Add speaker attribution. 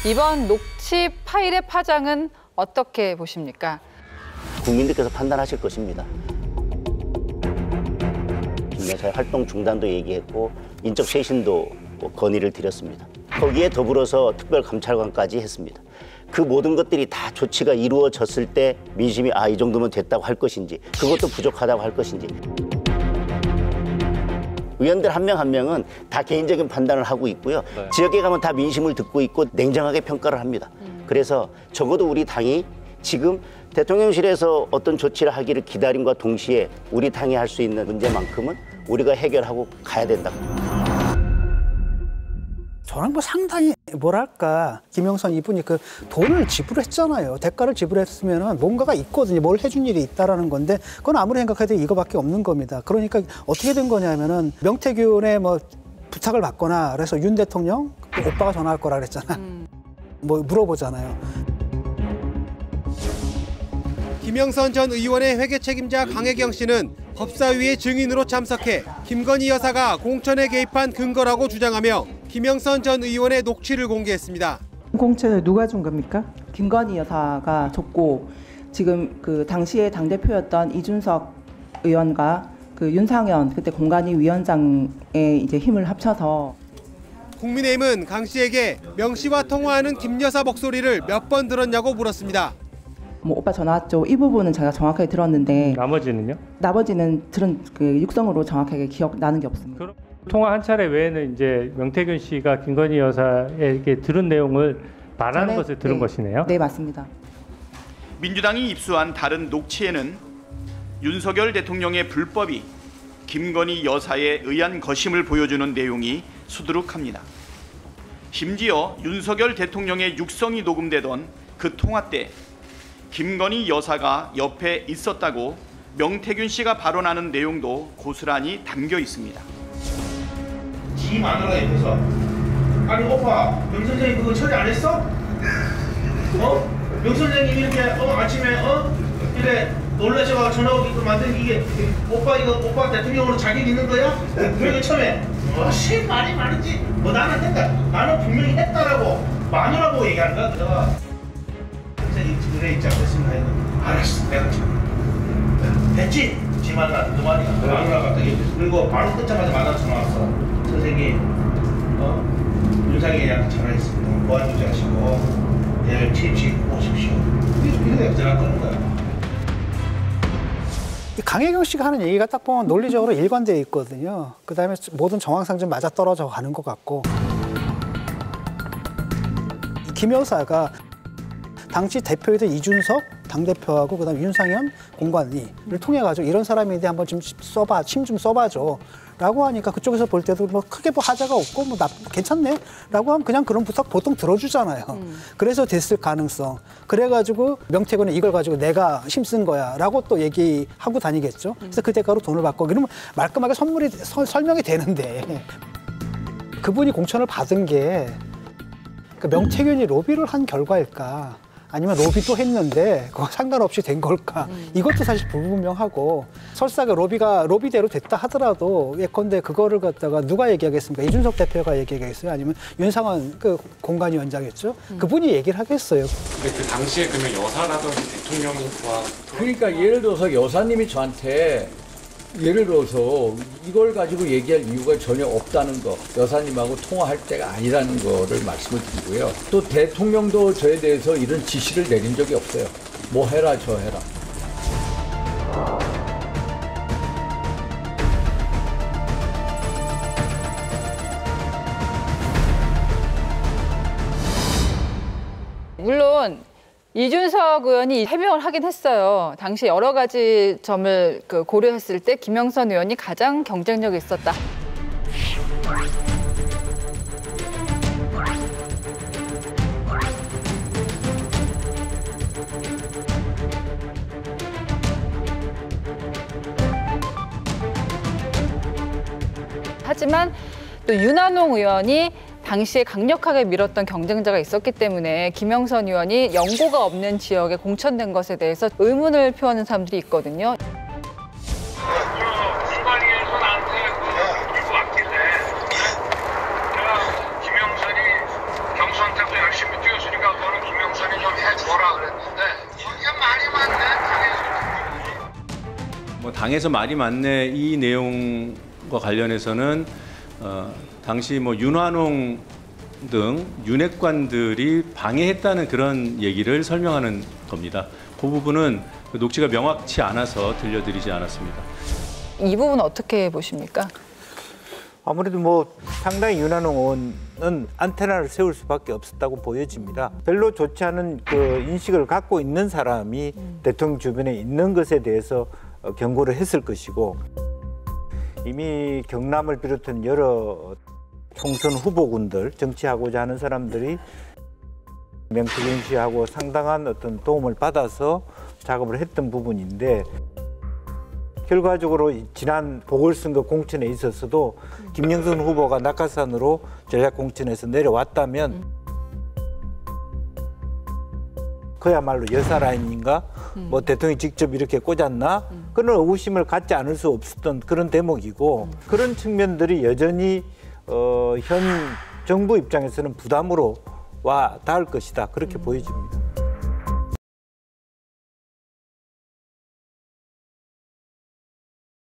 Speaker 1: 이번 녹취 파일의 파장은 어떻게 보십니까?
Speaker 2: 국민들께서 판단하실 것입니다. 김여사의 활동 중단도 얘기했고 인적 쇄신도 건의를 드렸습니다. 거기에 더불어서 특별감찰관까지 했습니다. 그 모든 것들이 다 조치가 이루어졌을 때 민심이 이 정도면 됐다고 할 것인지 그것도 부족하다고 할 것인지 의원들 한 명 한 명은 다 개인적인 판단을 하고 있고요. 네. 지역에 가면 다 민심을 듣고 있고 냉정하게 평가를 합니다. 그래서 적어도 우리 당이 지금 대통령실에서 어떤 조치를 하기를 기다림과 동시에 우리 당이 할 수 있는 문제만큼은 우리가 해결하고 가야 된다.
Speaker 3: 저는 뭐 상당히 뭐랄까 김영선 이분이 그 돈을 지불했잖아요. 대가를 지불했으면 뭔가가 있거든요. 뭘 해준 일이 있다라는 건데 그건 아무리 생각해도 이거밖에 없는 겁니다. 그러니까 어떻게 된 거냐면은 명태균의 뭐 부탁을 받거나 그래서 윤 대통령 오빠가 전화할 거라 그랬잖아. 뭐 물어보잖아요.
Speaker 4: 김영선 전 의원의 회계 책임자 강혜경 씨는 법사위의 증인으로 참석해 김건희 여사가 공천에 개입한 근거라고 주장하며 김영선 전 의원의 녹취를 공개했습니다.
Speaker 5: 공천을 누가 준 겁니까? 김건희 여사가 줬고 지금 그 당시에 당대표였던 이준석 의원과 그 윤상현 그때 공관위 위원장의 이제 힘을 합쳐서
Speaker 4: 국민의힘은 강 씨에게 명 씨와 통화하는 김 여사 목소리를 몇 번 들었냐고 물었습니다.
Speaker 5: 뭐 오빠 전화 왔죠. 이 부분은 제가 정확하게 들었는데
Speaker 6: 나머지는요?
Speaker 5: 나머지는 들은 그 육성으로 정확하게 기억나는 게 없습니다.
Speaker 6: 그럼 통화 한 차례 외에는 이제 명태균 씨가 김건희 여사에게 들은 내용을 말하는 것을 들은 것이네요.
Speaker 5: 네, 맞습니다.
Speaker 7: 민주당이 입수한 다른 녹취에는 윤석열 대통령의 불법이 김건희 여사에 의한 것임을 보여주는 내용이 수두룩합니다. 심지어 윤석열 대통령의 육성이 녹음되던 그 통화 때 김건희 여사가 옆에 있었다고 명태균 씨가 발언하는 내용도 고스란히 담겨 있습니다.
Speaker 8: 지 마누라 옆에서 아니 오빠 명 선생님 그거 처리 안 했어? 명 선생님 이렇게 아침에 이래 놀라셔가 전화 오게끔 만든 이게 오빠 이거 오빠 대통령으로 자기 믿는 거야? 그러니까 처음에 씨 말이 많은지 나는 했다 나는 분명히 했다라고 마누라고 얘기하는 거야. 그래서 그래 있지 않겠습니까? 알았어 내가 지금 됐지? 지 마누라 마누라 갑자기 그리고 바로 끊자마자 마누라 전화 왔어. 선생님 윤상현이한테 전화했습니다. 보안 유지하시고 내일 TMC 오십시오. 이렇게 전화 끊는 거야.
Speaker 3: 강혜경 씨가 하는 얘기가 딱 보면 논리적으로 일관되어 있거든요. 그다음에 모든 정황상 좀 맞아떨어져 가는 것 같고 김 여사가 당시 대표이던 이준석 당대표하고 그다음에 윤상현 공관위를 통해 가지고 이런 사람인데 한번 좀 써봐, 힘 좀 써봐줘. 라고 하니까 그쪽에서 볼 때도 뭐 크게 뭐 하자가 없고 뭐 괜찮네 라고 하면 그냥 그런 부탁 보통 들어주잖아요. 그래서 됐을 가능성. 그래가지고 명태균은 이걸 가지고 내가 힘쓴 거야 라고 또 얘기하고 다니겠죠. 그래서 그 대가로 돈을 받고 그러면 말끔하게 설명이 되는데 그분이 공천을 받은 게 그 명태균이 로비를 한 결과일까 아니면 로비도 했는데 그거 상관없이 된 걸까? 이것도 사실 불분명하고 설사가 로비대로 됐다 하더라도 예컨대 그거를 갖다가 누가 얘기하겠습니까? 이준석 대표가 얘기하겠어요? 아니면 윤상원 그 공관위원장이었죠? 그분이 얘기를 하겠어요.
Speaker 9: 근데 그 당시에 그러면 여사라든지 대통령과
Speaker 10: 그러니까 예를 들어서 여사님이 저한테 예를 들어서 이걸 가지고 얘기할 이유가 전혀 없다는 거, 여사님하고 통화할 때가 아니라는 거를 말씀을 드리고요. 또 대통령도 저에 대해서 이런 지시를 내린 적이 없어요. 뭐 해라 저 해라.
Speaker 1: 물론 이준석 의원이 해명을 하긴 했어요. 당시 여러 가지 점을 고려했을 때 김영선 의원이 가장 경쟁력이 있었다. 하지만 또 윤한홍 의원이 당시에 강력하게 밀었던 경쟁자가 있었기 때문에 김영선 의원이 연고가 없는 지역에 공천된 것에 대해서 의문을 표하는 사람들이 있거든요.
Speaker 8: 공관위에서 나한테 물고 왔길래 내가 김영선이 경선한테도 열심히 뛰었어.
Speaker 11: 당에서 말이 많네 이 내용과 관련해서는 당시 뭐 윤환홍 등 윤핵관들이 방해했다는 그런 얘기를 설명하는 겁니다. 그 부분은 녹취가 명확치 않아서 들려드리지 않았습니다.
Speaker 1: 이 부분 어떻게 보십니까?
Speaker 12: 아무래도 뭐 상당히 윤한홍 의원은 안테나를 세울 수밖에 없었다고 보여집니다. 별로 좋지 않은 그 인식을 갖고 있는 사람이 대통령 주변에 있는 것에 대해서 경고를 했을 것이고, 이미 경남을 비롯한 여러 총선 후보군들, 정치하고자 하는 사람들이 명태균 씨하고 상당한 어떤 도움을 받아서 작업을 했던 부분인데, 결과적으로 지난 보궐선거 공천에 있어서도 김영선 후보가 낙하산으로 전략공천에서 내려왔다면 그야말로 여사 라인인가? 뭐 대통령이 직접 이렇게 꽂았나? 그런 의구심을 갖지 않을 수 없었던 그런 대목이고, 그런 측면들이 여전히 현 정부 입장에서는 부담으로 와 닿을 것이다, 그렇게 보여집니다.